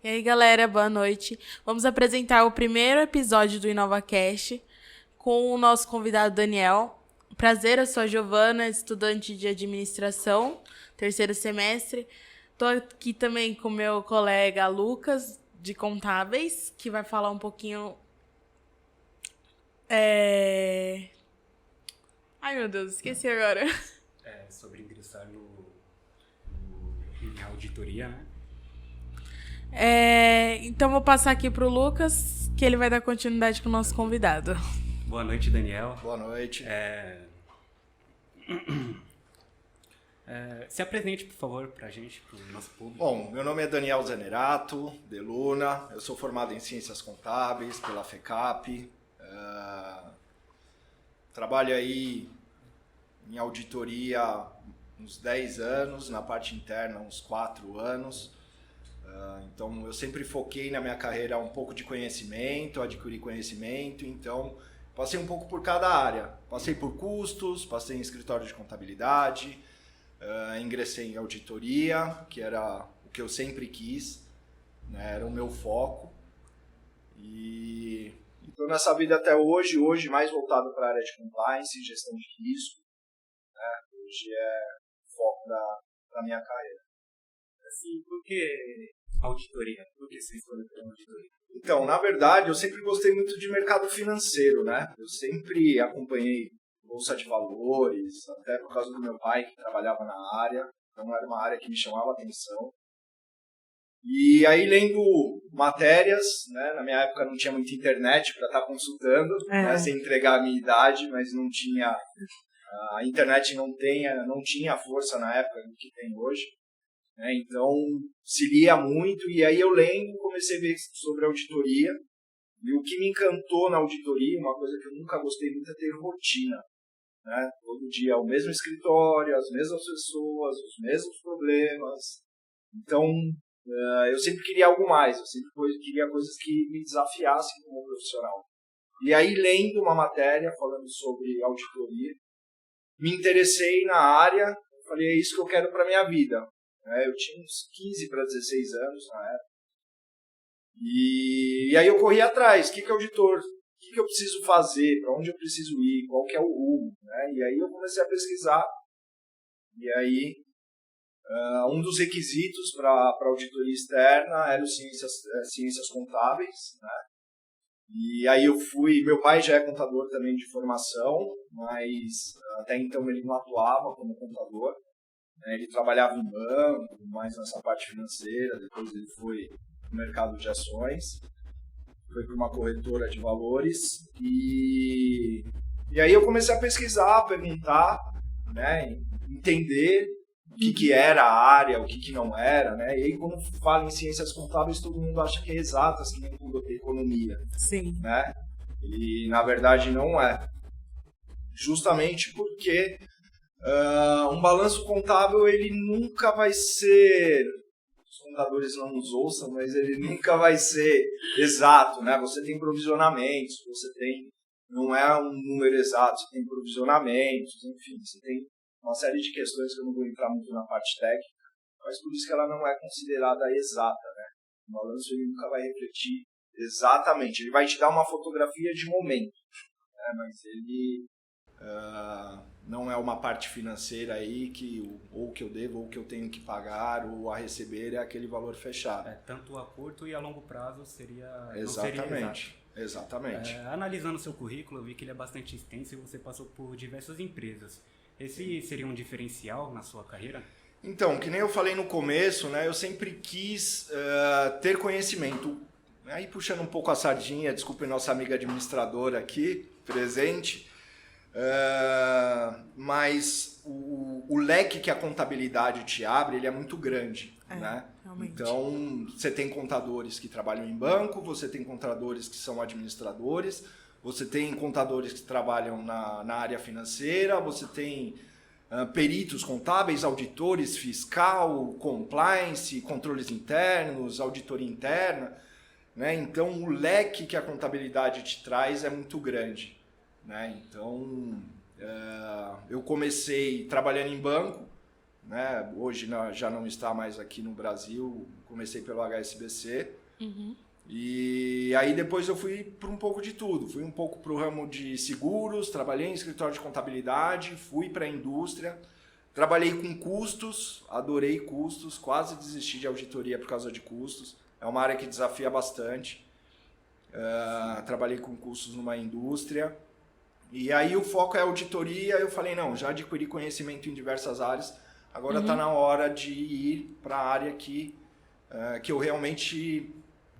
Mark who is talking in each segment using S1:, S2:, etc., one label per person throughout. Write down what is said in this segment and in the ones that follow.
S1: E aí, galera, boa noite. Vamos apresentar o primeiro episódio do InovaCast com o nosso convidado Daniel. Prazer, eu sou a Giovana, estudante de administração, terceiro semestre. Estou aqui também com meu colega Lucas, de contábeis, que vai falar um pouquinho... Ai, meu Deus, esqueci agora.
S2: Sobre ingressar em auditoria, né?
S1: Então, vou passar aqui para o Lucas, que ele vai dar continuidade com o nosso convidado.
S2: Boa noite, Daniel.
S3: Boa noite.
S2: Se apresente, por favor, para a gente, para o nosso público.
S3: Bom, meu nome é Daniel Zanerato, de Luna. Eu sou formado em Ciências Contábeis pela FECAP. Trabalho aí em auditoria há uns 10 anos, na parte interna uns 4 anos. Então, eu sempre foquei na minha carreira um pouco de conhecimento, adquirir conhecimento. Então, passei um pouco por cada área. Passei por custos, passei em escritório de contabilidade, ingressei em auditoria, que era o que eu sempre quis, né? Era o meu foco. E estou nessa vida até hoje mais voltado para a área de compliance e gestão de risco. Né? Hoje é o foco da minha carreira.
S2: Assim, por que auditoria? Por que você escolheu pela auditoria?
S3: Então, na verdade, eu sempre gostei muito de mercado financeiro, né? Eu sempre acompanhei bolsa de valores, até por causa do meu pai, que trabalhava na área. Então, era uma área que me chamava a atenção. E aí, lendo matérias, né? Na minha época não tinha muita internet para estar consultando, né? Sem entregar a minha idade, mas não tinha... A internet não tinha força na época que tem hoje. Então, se lia muito, e aí eu lendo, comecei a ver sobre auditoria, e o que me encantou na auditoria, uma coisa que eu nunca gostei muito, é ter rotina, né? Todo dia o mesmo escritório, as mesmas pessoas, os mesmos problemas. Então, eu sempre queria algo mais, eu sempre queria coisas que me desafiassem como profissional. E aí, lendo uma matéria falando sobre auditoria, me interessei na área, falei, é isso que eu quero para minha vida. Eu tinha uns 15 para 16 anos na época. E aí eu corri atrás. O que é auditor? O que eu preciso fazer? Para onde eu preciso ir? Qual que é o rumo? E aí eu comecei a pesquisar. E aí um dos requisitos para auditoria externa era ciências contábeis. Né? E aí eu fui... Meu pai já é contador também de formação, mas até então ele não atuava como contador. Ele trabalhava em banco, mais nessa parte financeira, depois ele foi no mercado de ações, foi para uma corretora de valores, e aí eu comecei a pesquisar, a perguntar, né, entender o que era a área, o que não era, né, e aí quando fala em ciências contábeis, todo mundo acha que é exatas, que nem economia.
S1: Sim.
S3: Né? E na verdade não é. Justamente porque... um balanço contábil, ele nunca vai ser, os contadores não nos ouçam, mas ele nunca vai ser exato, né? Você tem provisionamentos, não é um número exato, você tem provisionamentos, enfim, você tem uma série de questões que eu não vou entrar muito na parte técnica, mas por isso que ela não é considerada exata, né? O balanço ele nunca vai refletir exatamente, ele vai te dar uma fotografia de momento, né? Mas ele... não é uma parte financeira aí que ou que eu devo ou que eu tenho que pagar ou a receber é aquele valor fechado.
S2: Tanto a curto e a longo prazo seria...
S3: Exatamente. Exatamente.
S2: Analisando seu currículo, eu vi que ele é bastante extenso e você passou por diversas empresas. Esse seria um diferencial na sua carreira?
S3: Então, que nem eu falei no começo, né, eu sempre quis ter conhecimento. Aí puxando um pouco a sardinha, desculpe nossa amiga administradora aqui, presente... mas o leque que a contabilidade te abre, ele é muito grande, né?
S1: Realmente.
S3: Então, você tem contadores que trabalham em banco, você tem contadores que são administradores, você tem contadores que trabalham na área financeira, você tem peritos contábeis, auditores, fiscal, compliance, controles internos, auditoria interna, né? Então, o leque que a contabilidade te traz é muito grande. Né? Então, eu comecei trabalhando em banco, né? Hoje já não está mais aqui no Brasil, comecei pelo HSBC. E aí depois eu fui para um pouco de tudo, fui um pouco para o ramo de seguros, trabalhei em escritório de contabilidade, fui para a indústria, trabalhei com custos, adorei custos, quase desisti de auditoria por causa de custos, é uma área que desafia bastante. Trabalhei com custos numa indústria, e aí o foco é auditoria. Eu falei, não, já adquiri conhecimento em diversas áreas, agora está na hora de ir para a área que eu realmente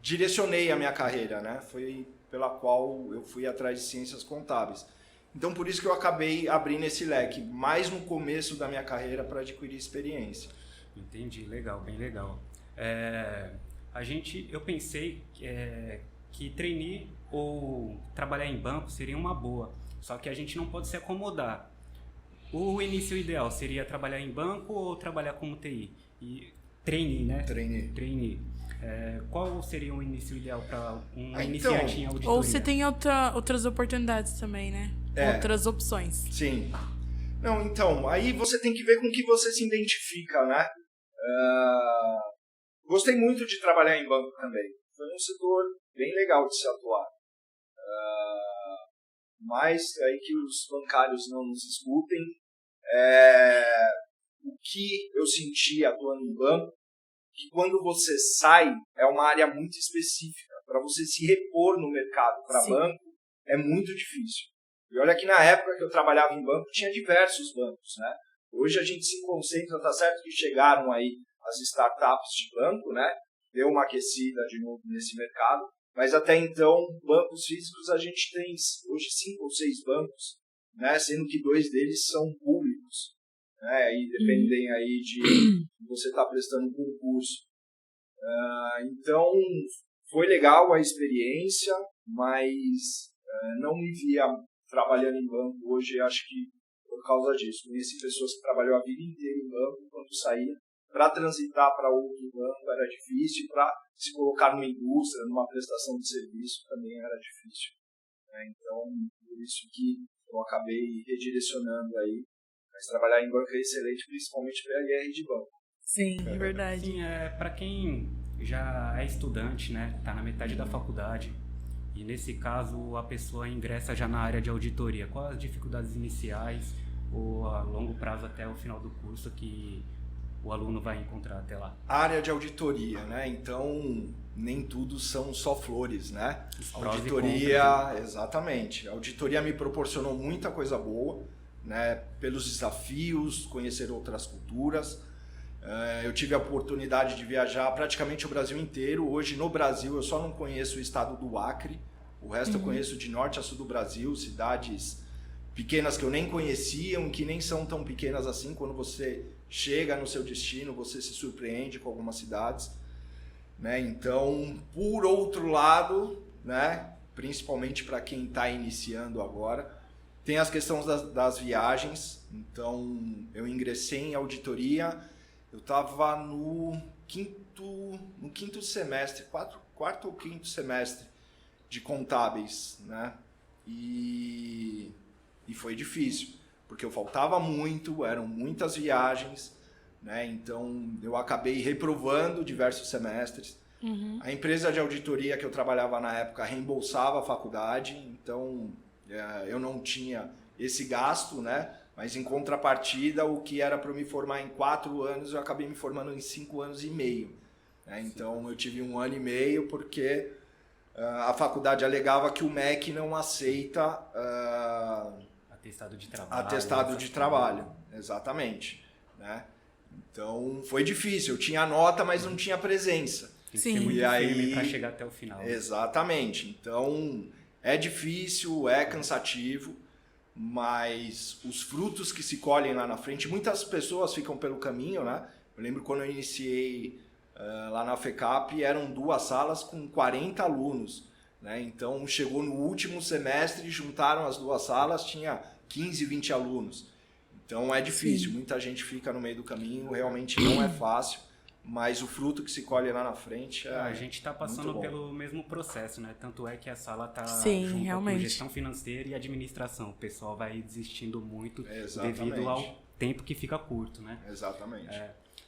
S3: direcionei a minha carreira, né? Foi pela qual eu fui atrás de ciências contábeis. Então, por isso que eu acabei abrindo esse leque, mais no começo da minha carreira, para adquirir experiência.
S2: Entendi, legal, bem legal. Eu pensei que trainee ou trabalhar em banco seria uma boa, só que a gente não pode se acomodar. O início ideal seria trabalhar em banco ou trabalhar como TI? Trainee, né? Trainee. Qual seria o início ideal para um iniciante em auditoria?
S1: Ou você tem outras oportunidades também, né? Outras opções.
S3: Sim. Não, então, aí você tem que ver com que você se identifica, né? Gostei muito de trabalhar em banco também. Foi um setor bem legal de se atuar. Mas aí que os bancários não nos escutem. O que eu senti atuando em banco, que quando você sai, é uma área muito específica. Para você se repor no mercado para banco, é muito difícil. E olha que na época que eu trabalhava em banco, tinha diversos bancos, né? Hoje a gente se concentra, tá certo que chegaram aí as startups de banco, né? Deu uma aquecida de novo nesse mercado, mas até então, bancos físicos, a gente tem hoje 5 ou 6 bancos, né? Sendo que 2 deles são públicos. Aí dependem aí de você estar prestando um concurso. Então, foi legal a experiência, mas não me via trabalhando em banco hoje, acho que por causa disso. Conheci pessoas que trabalham a vida inteira em banco, quando saía, para transitar para outro banco era difícil, para se colocar numa indústria, numa prestação de serviço, também era difícil. Então, por isso que eu acabei redirecionando aí. Mas trabalhar em banco é excelente, principalmente para IR de banco.
S1: Sim, é verdade.
S2: Sim, para quem já é estudante, né, está na metade da faculdade, e nesse caso a pessoa ingressa já na área de auditoria, quais as dificuldades iniciais ou a longo prazo até o final do curso que o aluno vai encontrar até lá?
S3: Área de auditoria, né? Então, nem tudo são só flores, né? Auditoria, exatamente. A auditoria me proporcionou muita coisa boa, né, pelos desafios, conhecer outras culturas. Eu tive a oportunidade de viajar praticamente o Brasil inteiro. Hoje no Brasil eu só não conheço o estado do Acre, o resto eu conheço de norte a sul do Brasil, cidades pequenas que eu nem conhecia, que nem são tão pequenas assim. Quando você chega no seu destino, você se surpreende com algumas cidades, né? Então, por outro lado, né, principalmente para quem está iniciando agora, tem as questões das viagens. Então, eu ingressei em auditoria, eu estava no quinto semestre, quarto ou quinto semestre de contábeis, né? E foi difícil, porque eu faltava muito, eram muitas viagens, né? Então, eu acabei reprovando diversos semestres. A empresa de auditoria que eu trabalhava na época reembolsava a faculdade, então eu não tinha esse gasto, né? Mas em contrapartida, o que era para eu me formar em 4 anos, eu acabei me formando em 5 anos e meio. Né? Então, eu tive 1 ano e meio porque a faculdade alegava que o MEC não aceita
S2: atestado de trabalho.
S3: Atestado de trabalho, exatamente. Né? Então, foi difícil. Eu tinha nota, mas não tinha presença.
S2: Tem que ser muito firme para chegar até o final.
S3: Exatamente. Então, é difícil, é cansativo, mas os frutos que se colhem lá na frente, muitas pessoas ficam pelo caminho, né? Eu lembro quando eu iniciei lá na FECAP, eram 2 salas com 40 alunos, né? Então, chegou no último semestre, juntaram as 2 salas, tinha 15, 20 alunos. Então, é difícil, muita gente fica no meio do caminho, realmente não é fácil. Mas o fruto que se colhe lá na frente
S2: a gente está passando pelo mesmo processo, né? Tanto é que a sala está
S1: junto
S2: com gestão financeira e administração. O pessoal vai desistindo muito devido tempo que fica curto, né?
S3: Exatamente.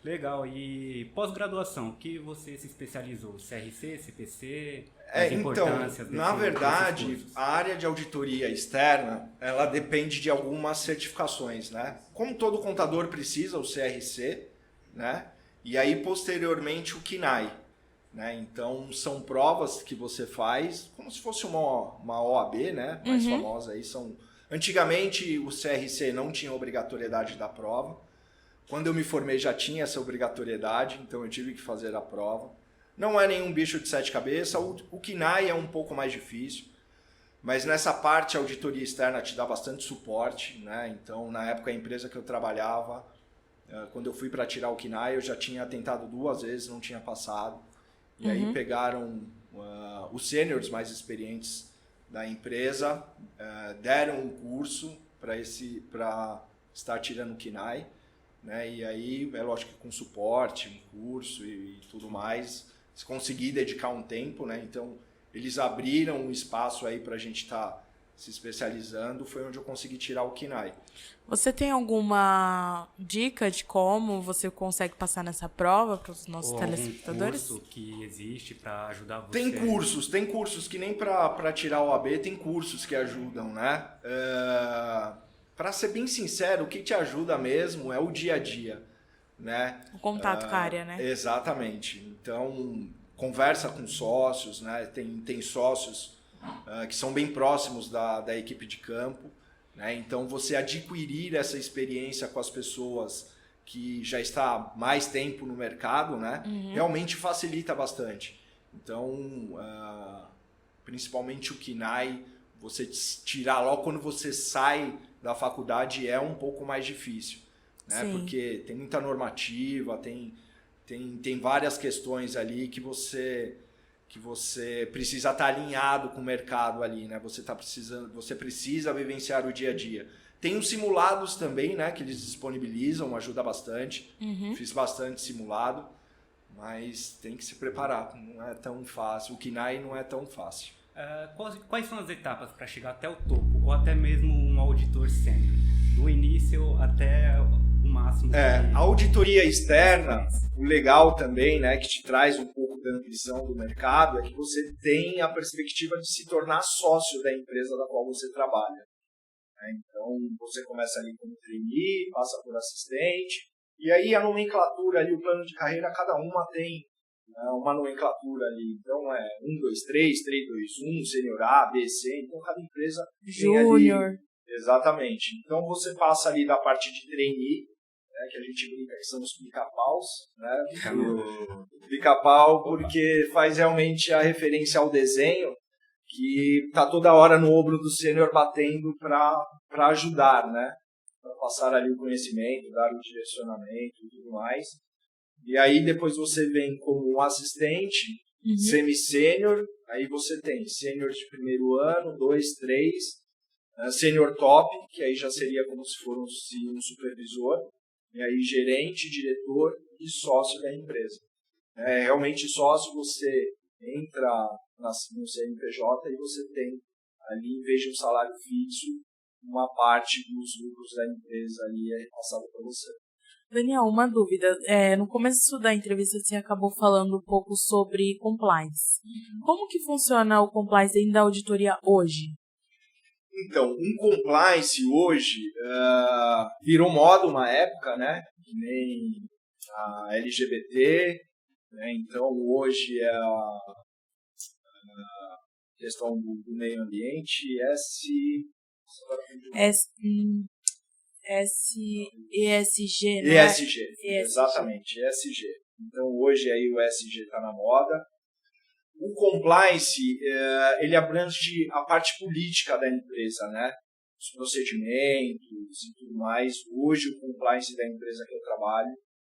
S2: Legal. E pós-graduação, o que você se especializou? CRC, CPC? As
S3: Então,
S2: importâncias
S3: na verdade,
S2: desses cursos?
S3: a área de auditoria externa, ela depende de algumas certificações, né? Como todo contador precisa, o CRC, né? E aí, posteriormente, o KNAI, né? Então, são provas que você faz, como se fosse uma OAB, né? Mais famosa aí, são... Antigamente, o CRC não tinha obrigatoriedade da prova. Quando eu me formei, já tinha essa obrigatoriedade, então eu tive que fazer a prova. Não é nenhum bicho de sete cabeças, o KNAI é um pouco mais difícil, mas nessa parte a auditoria externa te dá bastante suporte, né? Então, na época, a empresa que eu trabalhava, quando eu fui para tirar o KNAI, eu já tinha tentado 2 vezes, não tinha passado. E aí pegaram os sêniores mais experientes da empresa, deram um curso para estar tirando o KNAI, né? E aí, é lógico que com suporte, um curso e tudo mais, se conseguir dedicar um tempo, né? Então, eles abriram um espaço aí para a gente estar se especializando, foi onde eu consegui tirar o KNAI.
S1: Você tem alguma dica de como você consegue passar nessa prova para os nossos
S2: Ou
S1: telespectadores?
S2: algum curso que existe para ajudar você?
S3: Tem cursos que nem para tirar o AB, tem cursos que ajudam, né? Para ser bem sincero, o que te ajuda mesmo é o dia a dia, né?
S1: O contato com a área, né?
S3: Exatamente. Então, conversa com sócios, né? Tem sócios que são bem próximos da equipe de campo, né? Então, você adquirir essa experiência com as pessoas que já está há mais tempo no mercado, né? Realmente facilita bastante. Então, principalmente o KNAI, você tirar logo quando você sai da faculdade é um pouco mais difícil, né?
S1: Sim.
S3: Porque tem muita normativa, tem várias questões ali que você precisa estar alinhado com o mercado ali, né? Você precisa vivenciar o dia a dia. Tem os simulados também, né? Que eles disponibilizam, ajuda bastante. Fiz bastante simulado, mas tem que se preparar, não é tão fácil. O KNAI não é tão fácil.
S2: Quais são as etapas para chegar até o topo, ou até mesmo um auditor sênior, do início até o máximo?
S3: A auditoria externa, o legal também, né, que te traz um pouco da visão do mercado, é que você tem a perspectiva de se tornar sócio da empresa da qual você trabalha. Então, você começa ali como trainee, passa por assistente, e aí a nomenclatura ali, o plano de carreira, cada uma tem uma nomenclatura ali. Então, 1, 2, 3, 3, 2, 1, sênior A, B, C. Então, cada empresa
S1: Júnior.
S3: tem ali... Exatamente. Então, você passa ali da parte de trainee, né, que a gente brinca que são os pica-paus, né? Pica-pau, porque faz realmente a referência ao desenho, que tá toda hora no ombro do sênior batendo para ajudar, né? Para passar ali o conhecimento, dar o direcionamento e tudo mais. E aí depois você vem como um assistente, semi-sênior, aí você tem sênior de primeiro ano, 2, 3, sênior top, que aí já seria como se fosse um supervisor, e aí gerente, diretor e sócio da empresa. Realmente sócio, você entra no CNPJ e você tem ali, em vez de um salário fixo, uma parte dos lucros da empresa ali é repassada para você.
S1: Daniel, uma dúvida. No começo da entrevista você acabou falando um pouco sobre compliance. Como que funciona o compliance dentro da auditoria hoje?
S3: Então, um compliance hoje virou moda uma época, né? Que nem a LGBT, né? Então hoje é a questão do meio ambiente,
S1: ESG, né?
S3: ESG, exatamente, ESG. Então hoje aí o ESG está na moda. O compliance, ele abrange a parte política da empresa, né? Os procedimentos e tudo mais. Hoje o compliance da empresa que eu trabalho,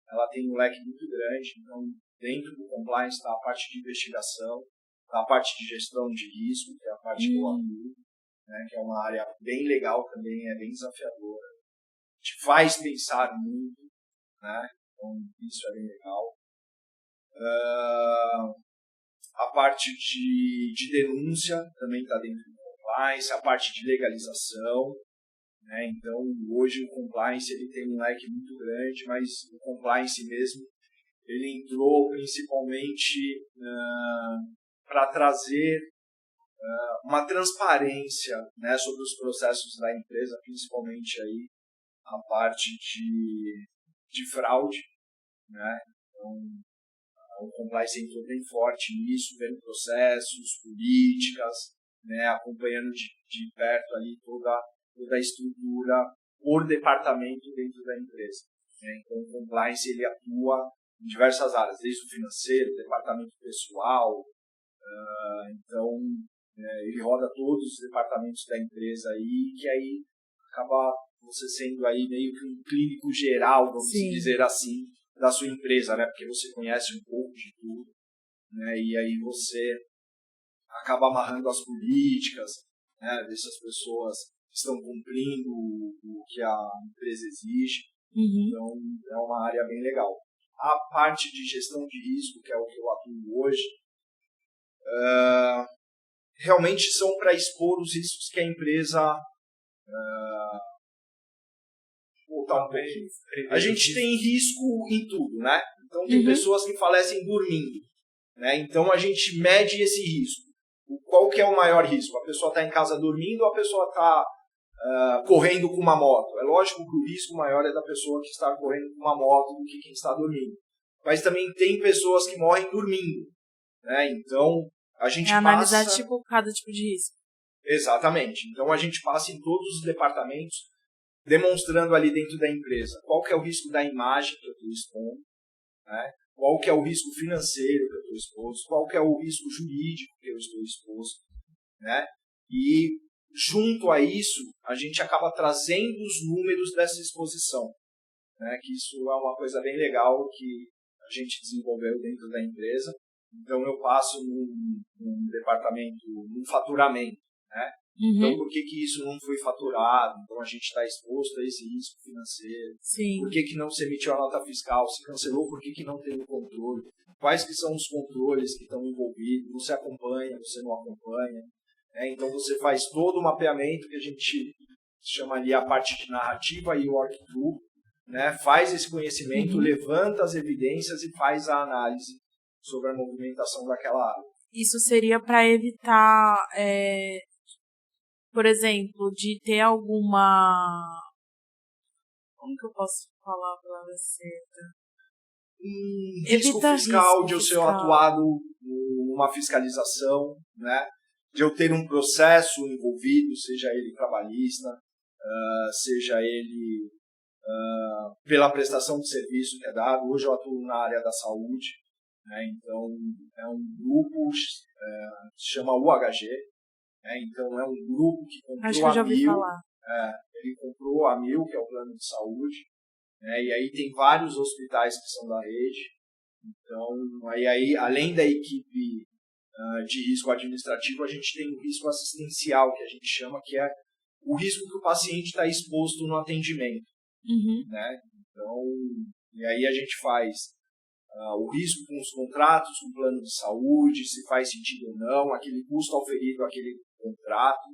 S3: ela tem um leque muito grande. Então, dentro do compliance está a parte de investigação, está a parte de gestão de risco, que é a parte que eu atuo, né? Que é uma área bem legal também, é bem desafiadora. Te faz pensar muito, né? Então, isso é bem legal. A parte de denúncia também está dentro do compliance, a parte de legalização, né? Então, hoje o compliance ele tem um leque muito grande, mas o compliance mesmo, ele entrou principalmente para trazer uma transparência, né, sobre os processos da empresa, principalmente aí a parte de fraude, né? Então, o compliance entrou bem forte nisso, vendo processos, políticas, né, acompanhando de perto ali toda a estrutura por departamento dentro da empresa, né? Então, o compliance ele atua em diversas áreas, desde o financeiro, departamento pessoal, então ele roda todos os departamentos da empresa aí, que aí acaba você sendo aí meio que um clínico geral, vamos dizer assim, da sua empresa, né? Porque você conhece um pouco de tudo, né? E aí você acaba amarrando as políticas, né? Ver se as pessoas estão cumprindo o que a empresa exige. Então, é uma área bem legal. A parte de gestão de risco, que é o que eu atuo hoje, realmente são para expor os riscos que a empresa a gente tem risco em tudo, né? Então tem pessoas que falecem dormindo, né? Então a gente mede esse risco. Qual que é o maior risco? A pessoa está em casa dormindo ou a pessoa está correndo com uma moto? É lógico que o risco maior é da pessoa que está correndo com uma moto do que quem está dormindo. Mas também tem pessoas que morrem dormindo, né? Então a gente
S1: analisar
S3: passa...
S1: cada tipo de risco.
S3: Exatamente. Então a gente passa em todos os departamentos demonstrando ali dentro da empresa qual que é o risco da imagem que eu estou expondo, né? Qual que é o risco financeiro que eu estou exposto, qual que é o risco jurídico que eu estou exposto, né? E junto a isso, a gente acaba trazendo os números dessa exposição, né? Que isso é uma coisa bem legal que a gente desenvolveu dentro da empresa. Então eu passo num departamento, num faturamento, né? Então, por que isso não foi faturado? Então, a gente está exposto a esse risco financeiro.
S1: Sim.
S3: Por que não se emitiu a nota fiscal? Se cancelou, por que não teve o controle? Quais que são os controles que estão envolvidos? Você acompanha, você não acompanha? Então, você faz todo o mapeamento que a gente chama ali a parte de narrativa e walkthrough, né? Faz esse conhecimento, levanta as evidências e faz a análise sobre a movimentação daquela área.
S1: Isso seria para evitar... por exemplo, de ter alguma... Como que eu posso falar a palavra certa?
S3: Risco fiscal, de eu ser atuado numa fiscalização, né? De eu ter um processo envolvido, seja ele trabalhista, seja ele pela prestação de serviço que é dado. Hoje eu atuo na área da saúde, né? Então é um grupo, se chama UHG. Então é um grupo que comprou a Mil, ele comprou a Mil, que é o plano de saúde, né? E aí tem vários hospitais que são da rede. Então, aí além da equipe de risco administrativo, a gente tem o risco assistencial, que a gente chama, que é o risco que o paciente está exposto no atendimento, né? Então, e aí a gente faz o risco com os contratos, com o plano de saúde, se faz sentido ou não, aquele custo auferido àquele contrato,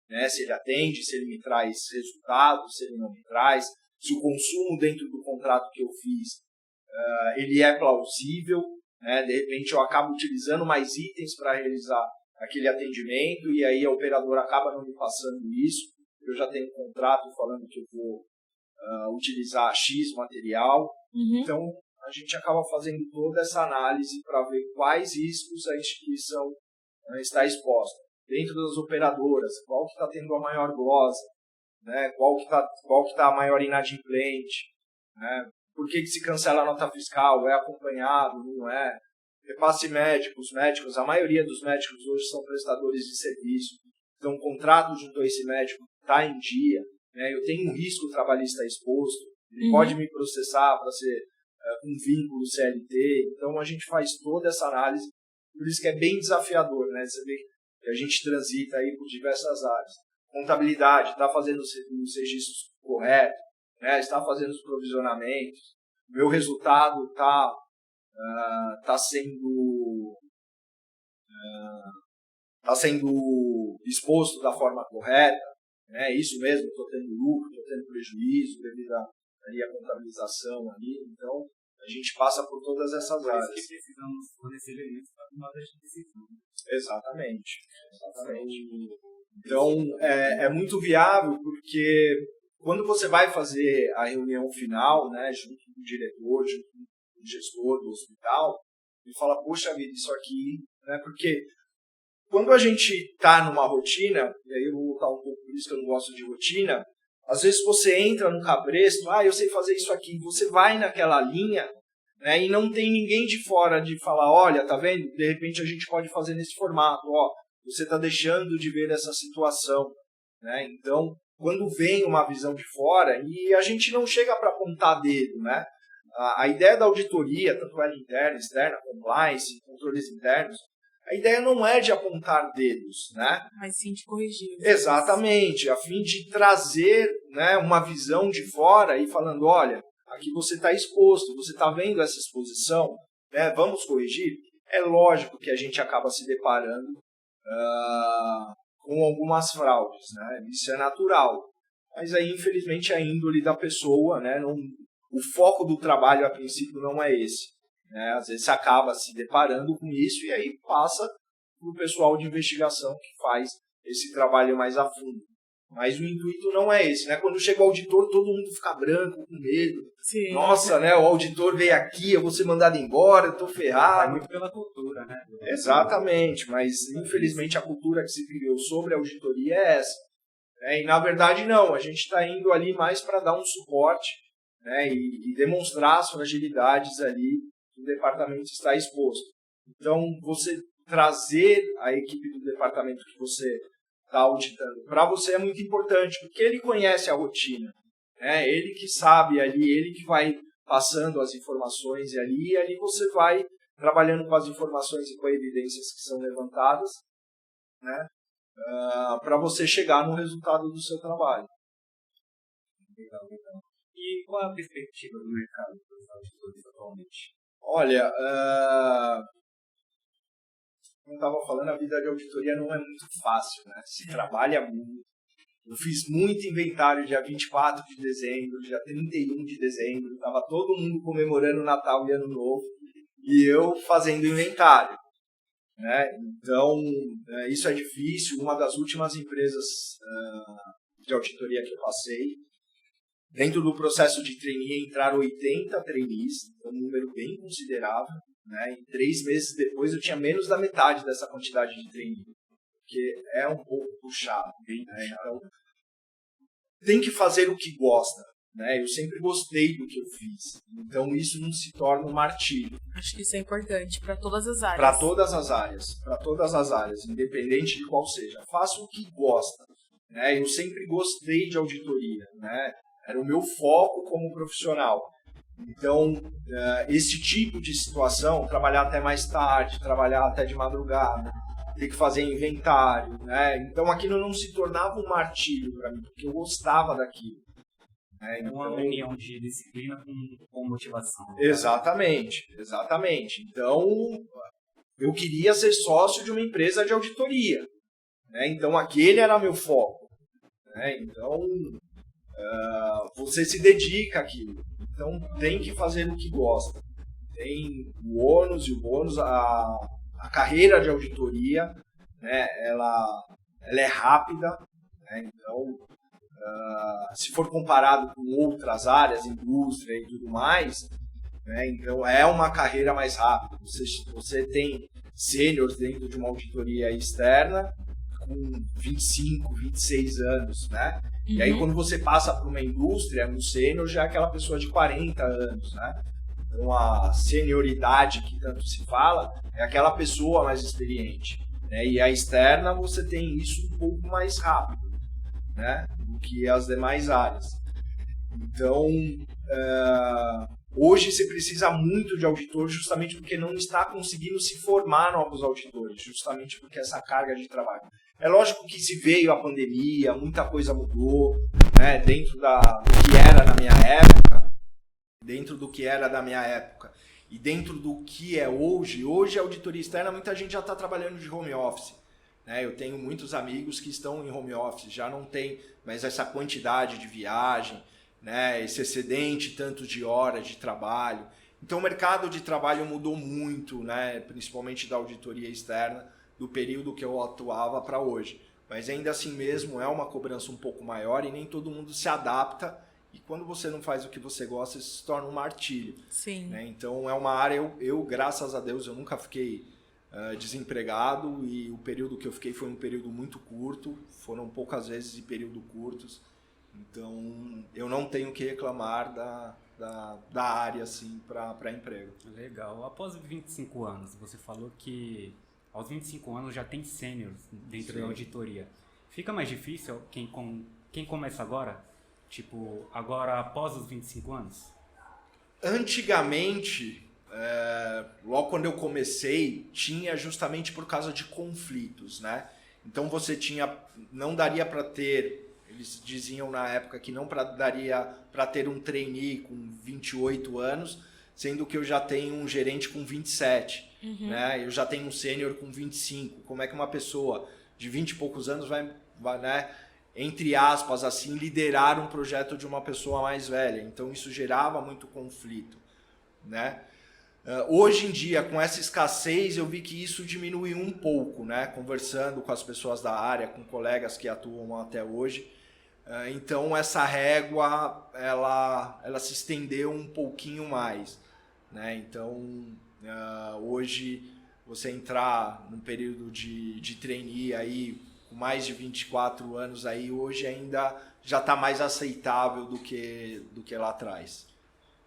S3: né? Se ele atende, se ele me traz resultados, se ele não me traz, se o consumo dentro do contrato que eu fiz, ele é plausível, né? De repente eu acabo utilizando mais itens para realizar aquele atendimento e aí a operadora acaba não me passando isso, eu já tenho um contrato falando que eu vou utilizar X material, então a gente acaba fazendo toda essa análise para ver quais riscos a instituição está exposta. Dentro das operadoras, qual que está tendo a maior glosa, né? Qual que tá a maior inadimplente, né? Por que se cancela a nota fiscal? É acompanhado, não é? Repasse médico, os médicos, a maioria dos médicos hoje são prestadores de serviço, então o contrato junto a esse médico está em dia, né? Eu tenho um risco trabalhista exposto, ele pode me processar para ser com vínculo CLT, então a gente faz toda essa análise, por isso que é bem desafiador, né? Você vê que a gente transita aí por diversas áreas. Contabilidade, está fazendo os registros corretos, né? Está fazendo os provisionamentos, meu resultado está sendo exposto da forma correta, né? Isso mesmo, estou tendo lucro, estou tendo prejuízo devido à contabilização ali. Então, a gente passa por todas essas áreas.
S2: Que precisamos fornecer elementos para tomada de decisão.
S3: Exatamente. Então, é muito viável porque quando você vai fazer a reunião final, né, junto com o diretor, junto com o gestor do hospital, ele fala, poxa vida, isso aqui, né, porque quando a gente está numa rotina, e aí eu vou voltar um pouco por isso que eu não gosto de rotina, às vezes você entra num cabresto, eu sei fazer isso aqui, você vai naquela linha, né, e não tem ninguém de fora de falar, olha, tá vendo? De repente a gente pode fazer nesse formato, você está deixando de ver essa situação, né? Então, quando vem uma visão de fora, e a gente não chega para apontar dedo, né? A ideia da auditoria, tanto ela interna, externa, compliance, controles internos, a ideia não é de apontar dedos, né?
S1: Mas sim de corrigir.
S3: Exatamente, a fim de trazer, né, uma visão de fora e falando, olha, aqui você está exposto, você está vendo essa exposição, né, vamos corrigir? É lógico que a gente acaba se deparando com algumas fraudes, né? Isso é natural. Mas aí, infelizmente, a índole da pessoa, né, o foco do trabalho, a princípio, não é esse. Né? Às vezes você acaba se deparando com isso e aí passa para o pessoal de investigação que faz esse trabalho mais a fundo. Mas o intuito não é esse, né? Quando chega o auditor, todo mundo fica branco, com medo.
S1: Sim.
S3: Nossa, né? O auditor veio aqui, eu vou ser mandado embora, eu tô ferrado.
S2: É muito pela cultura, né?
S3: Exatamente, mas infelizmente a cultura que se criou sobre a auditoria é essa. E na verdade não, a gente está indo ali mais para dar um suporte, né? E demonstrar as fragilidades ali que o departamento está exposto. Então, você trazer a equipe do departamento que você está auditando, para você é muito importante, porque ele conhece a rotina, né? Ele que sabe ali, ele que vai passando as informações ali, e ali você vai trabalhando com as informações e com as evidências que são levantadas, né? Para você chegar no resultado do seu trabalho.
S2: Legal. E qual é a perspectiva do mercado dos auditores atualmente?
S3: Olha, como eu estava falando, a vida de auditoria não é muito fácil, né? Se trabalha muito. Eu fiz muito inventário dia 24 de dezembro, dia 31 de dezembro, estava todo mundo comemorando Natal e Ano Novo, e eu fazendo inventário. Né? Então, isso é difícil. Uma das últimas empresas de auditoria que eu passei, dentro do processo de trainee, entraram 80 trainees, um número bem considerável. Né? E 3 meses depois eu tinha menos da metade dessa quantidade de trainee, porque é um pouco puxado. Né? Então, tem que fazer o que gosta. Né? Eu sempre gostei do que eu fiz. Então, isso não se torna um martírio.
S1: Acho que isso é importante para todas as áreas.
S3: Para todas as áreas, independente de qual seja. Faça o que gosta. Né? Eu sempre gostei de auditoria. Né? Era o meu foco como profissional. Então, esse tipo de situação, trabalhar até mais tarde, trabalhar até de madrugada, ter que fazer inventário. Né? Então, aquilo não se tornava um martírio para mim, porque eu gostava daquilo.
S2: Então, uma união de disciplina com motivação.
S3: Exatamente. Então, eu queria ser sócio de uma empresa de auditoria. Né? Então, aquele era meu foco. Né? Então, você se dedica àquilo. Então, tem que fazer o que gosta. Tem o ônus e o bônus. A carreira de auditoria, né? ela é rápida. Né? Então, se for comparado com outras áreas, indústria e tudo mais, né, então é uma carreira mais rápida. Você tem sêniors dentro de uma auditoria externa com 25, 26 anos, né? E aí quando você passa para uma indústria, um sênior já é aquela pessoa de 40 anos, né? Então a senioridade que tanto se fala é aquela pessoa mais experiente, né? E a externa você tem isso um pouco mais rápido, né, do que as demais áreas. Então, hoje você precisa muito de auditor justamente porque não está conseguindo se formar novos auditores, justamente porque essa carga de trabalho. É lógico que se veio a pandemia, muita coisa mudou, né, dentro do que era na minha época, e dentro do que é hoje a auditoria externa, muita gente já está trabalhando de home office. né? Eu tenho muitos amigos que estão em home office, já não tem mais essa quantidade de viagem, né? Esse excedente tanto de horas de trabalho. Então o mercado de trabalho mudou muito, né? Principalmente da auditoria externa, do período que eu atuava para hoje. Mas ainda assim mesmo é uma cobrança um pouco maior e nem todo mundo se adapta. E quando você não faz o que você gosta, isso se torna um martírio.
S1: Sim.
S3: Né? Então é uma área, eu graças a Deus, eu nunca fiquei desempregado, e o período que eu fiquei foi um período muito curto, foram poucas vezes de período curtos. Então eu não tenho que reclamar da área assim, para emprego.
S2: Legal. Após 25 anos, você falou que aos 25 anos já tem sêniors dentro
S3: Sim.
S2: da auditoria. Fica mais difícil quem começa agora? Tipo, agora após os 25 anos?
S3: Antigamente, logo quando eu comecei, tinha justamente por causa de conflitos, né? Então você não daria para ter, eles diziam na época que não daria para ter um trainee com 28 anos, sendo que eu já tenho um gerente com 27, né? Eu já tenho um sênior com 25. Como é que uma pessoa de 20 e poucos anos vai, né, entre aspas, assim, liderar um projeto de uma pessoa mais velha? Então isso gerava muito conflito, né? Hoje em dia, com essa escassez, eu vi que isso diminuiu um pouco, né? Conversando com as pessoas da área, com colegas que atuam até hoje. Então essa régua, ela se estendeu um pouquinho mais, né? Então hoje você entrar num período de trainee aí com mais de 24 anos aí, hoje ainda já está mais aceitável do que lá atrás.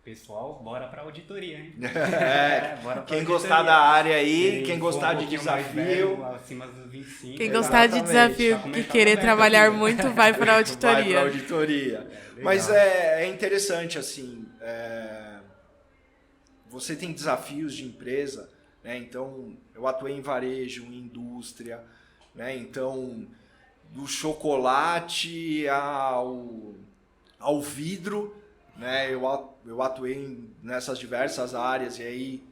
S2: Pessoal, bora pra auditoria, hein?
S3: Bora pra quem auditoria. Gostar da área aí, quem gostar de desafio,
S2: velho, acima dos 25.
S1: Quem gostar de desafio e querer trabalhar muito, vai pra auditoria.
S3: Vai pra auditoria. Mas é interessante, assim, você tem desafios de empresa, né? Então, eu atuei em varejo, em indústria, né? Então, do chocolate ao vidro, né? Eu atuei nessas diversas áreas, e aí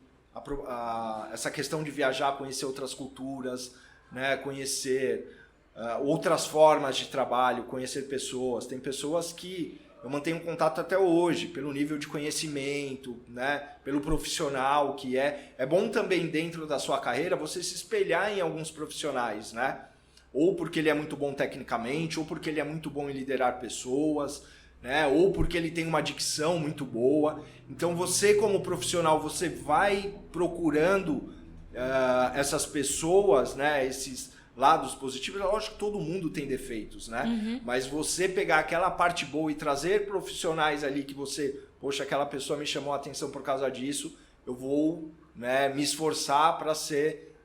S3: essa questão de viajar, conhecer outras culturas, né? Conhecer outras formas de trabalho, conhecer pessoas. Tem pessoas que eu mantenho contato até hoje, pelo nível de conhecimento, né? Pelo profissional que é. É bom também, dentro da sua carreira, você se espelhar em alguns profissionais, né? Ou porque ele é muito bom tecnicamente, ou porque ele é muito bom em liderar pessoas, né? Ou porque ele tem uma dicção muito boa. Então você, como profissional, você vai procurando essas pessoas, né? Esses lados positivos. É lógico que todo mundo tem defeitos, né? Mas você pegar aquela parte boa e trazer profissionais ali que você, poxa, aquela pessoa me chamou a atenção por causa disso, eu vou, né, me esforçar para ser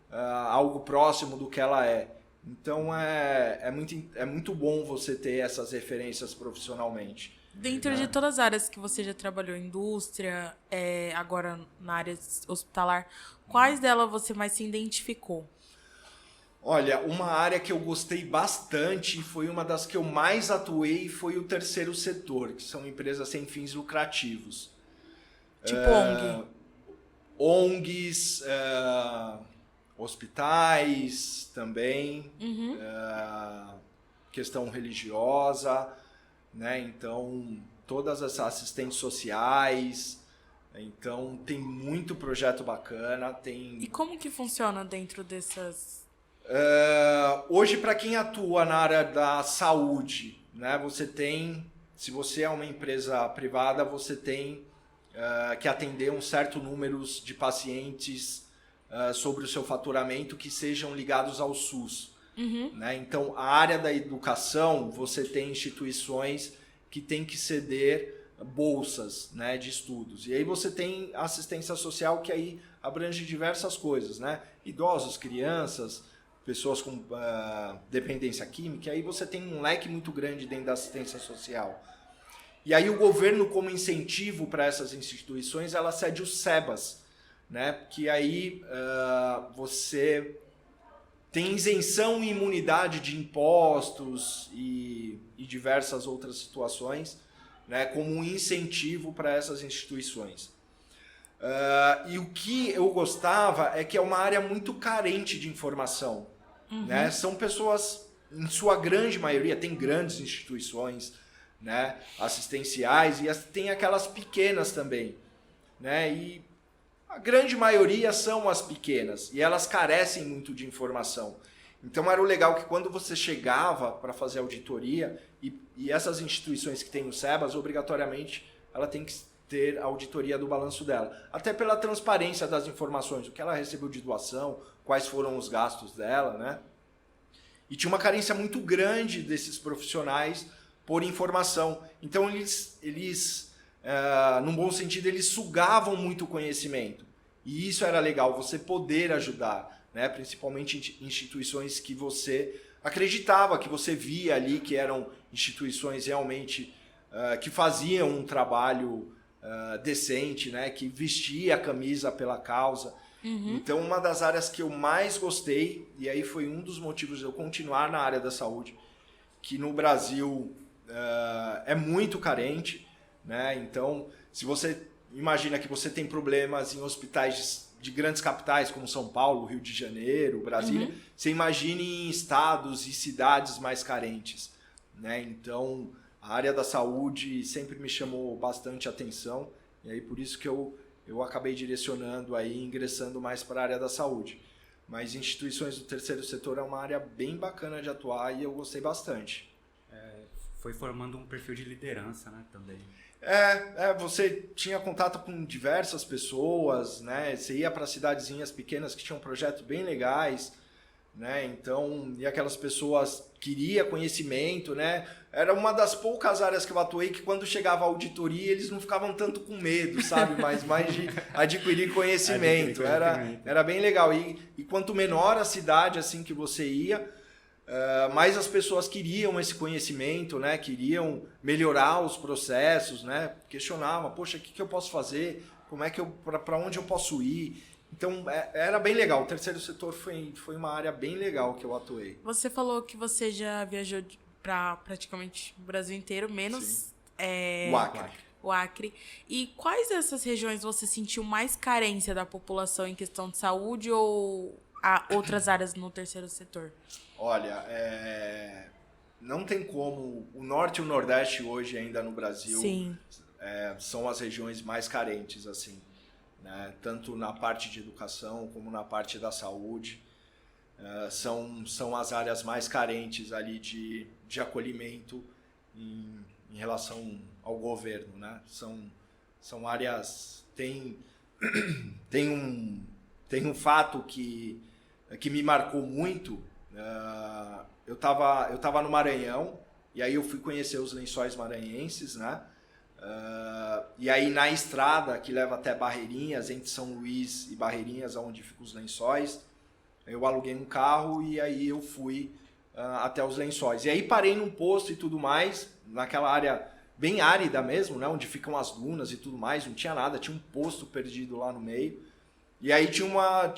S3: algo próximo do que ela é. Então é muito bom você ter essas referências profissionalmente.
S1: Dentro de todas as áreas que você já trabalhou, indústria, agora na área hospitalar, quais delas você mais se identificou?
S3: Olha, uma área que eu gostei bastante e foi uma das que eu mais atuei foi o terceiro setor, que são empresas sem fins lucrativos.
S1: Tipo ONG?
S3: ONGs, hospitais também, questão religiosa, né? Então, todas essas assistentes sociais. Então, tem muito projeto bacana.
S1: E como que funciona dentro dessas...
S3: Hoje, para quem atua na área da saúde, né, você tem, se você é uma empresa privada, você tem que atender um certo número de pacientes sobre o seu faturamento que sejam ligados ao SUS. Né? Então, a área da educação, você tem instituições que têm que ceder bolsas, né, de estudos. E aí você tem assistência social, que aí abrange diversas coisas, né? Idosos, crianças, pessoas com dependência química, aí você tem um leque muito grande dentro da assistência social. E aí o governo, como incentivo para essas instituições, ela cede os SEBAS, né? Que aí você tem isenção e imunidade de impostos e diversas outras situações, né? Como um incentivo para essas instituições. E o que eu gostava é que é uma área muito carente de informação. né? São pessoas, em sua grande maioria, tem grandes instituições, né, assistenciais e tem aquelas pequenas também, né? E a grande maioria são as pequenas e elas carecem muito de informação. Então era o legal que quando você chegava para fazer auditoria, e essas instituições que têm o SEBAS, obrigatoriamente, ela tem que ter a auditoria do balanço dela. Até pela transparência das informações, o que ela recebeu de doação, quais foram os gastos dela, né? E tinha uma carência muito grande desses profissionais por informação. Então eles num bom sentido, eles sugavam muito conhecimento. E isso era legal, você poder ajudar, né? Principalmente instituições que você acreditava, que você via ali que eram instituições realmente que faziam um trabalho decente, né? Que vestia a camisa pela causa. Então, uma das áreas que eu mais gostei, e aí foi um dos motivos de eu continuar na área da saúde, que no Brasil é muito carente, né? Então, se você imagina que você tem problemas em hospitais de grandes capitais, como São Paulo, Rio de Janeiro, Brasília, você imagine em estados e cidades mais carentes, né? Então, a área da saúde sempre me chamou bastante atenção, e aí por isso que eu acabei direcionando aí, ingressando mais para a área da saúde. Mas instituições do terceiro setor é uma área bem bacana de atuar e eu gostei bastante.
S2: Foi formando um perfil de liderança, né, também.
S3: Você tinha contato com diversas pessoas, né? Você ia para cidadezinhas pequenas que tinham projetos bem legais, né? Então, e aquelas pessoas queriam conhecimento, né? Era uma das poucas áreas que eu atuei que quando chegava a auditoria eles não ficavam tanto com medo, sabe? Mas mais de adquirir conhecimento. Era bem legal. E quanto menor a cidade assim que você ia, mais as pessoas queriam esse conhecimento, né? Queriam melhorar os processos, né? Questionavam, poxa, o que eu posso fazer? Como é que para onde eu posso ir? Então, era bem legal. O terceiro setor foi uma área bem legal que eu atuei.
S1: Você falou que você já viajou para praticamente o Brasil inteiro, menos
S3: o
S1: Acre. E quais dessas regiões você sentiu mais carência da população em questão de saúde ou outras áreas no terceiro setor?
S3: Olha, não tem como. O Norte e o Nordeste hoje ainda no Brasil são as regiões mais carentes, assim, né? Tanto na parte de educação como na parte da saúde. São as áreas mais carentes ali de acolhimento em relação ao governo, né? São áreas... Tem um fato que me marcou muito. Eu tava no Maranhão e aí eu fui conhecer os Lençóis Maranhenses, né? E aí na estrada que leva até Barreirinhas, entre São Luís e Barreirinhas, onde ficam os Lençóis, eu aluguei um carro e aí eu fui até os Lençóis. E aí parei num posto e tudo mais, naquela área bem árida mesmo, né? Onde ficam as dunas e tudo mais, não tinha nada, tinha um posto perdido lá no meio. E aí tinha uma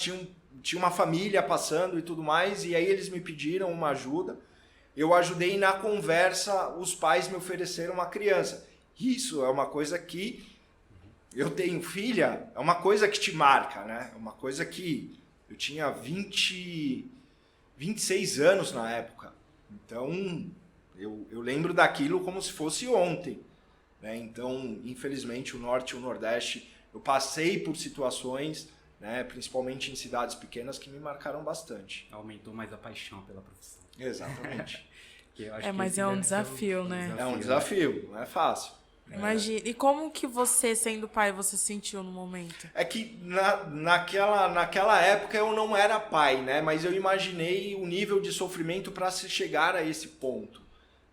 S3: família passando e tudo mais, e aí eles me pediram uma ajuda. Eu ajudei e na conversa os pais me ofereceram uma criança. Isso é uma coisa que... Eu tenho filha, é uma coisa que te marca, né? É uma coisa que... Eu tinha 26 anos na época. Então, eu lembro daquilo como se fosse ontem, né? Então, infelizmente, o Norte e o Nordeste, eu passei por situações... né, principalmente em cidades pequenas que me marcaram bastante.
S2: Aumentou mais a paixão pela profissão.
S3: Exatamente.
S1: Mas é um desafio, né?
S3: É um desafio, não é fácil.
S1: Imagina. E como que você, sendo pai, você sentiu no momento?
S3: É que naquela época eu não era pai, né? Mas eu imaginei o nível de sofrimento para se chegar a esse ponto.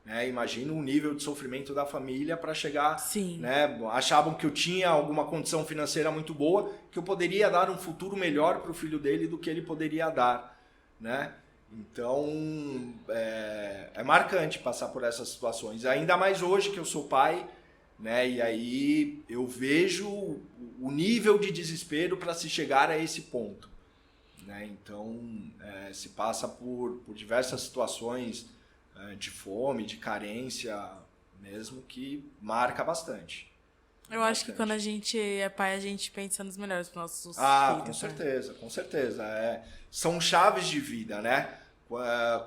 S3: Né? Imagino o nível de sofrimento da família para chegar...
S1: Sim.
S3: Né? Achavam que eu tinha alguma condição financeira muito boa, que eu poderia dar um futuro melhor para o filho dele do que ele poderia dar. Né? Então, é marcante passar por essas situações. Ainda mais hoje que eu sou pai, né? E aí eu vejo o nível de desespero para se chegar a esse ponto. Né? Então, se passa por diversas situações de fome, de carência mesmo, que marca bastante.
S1: Eu acho que quando a gente é pai, a gente pensa nos melhores para nossos filhos.
S3: Com certeza. São chaves de vida, né?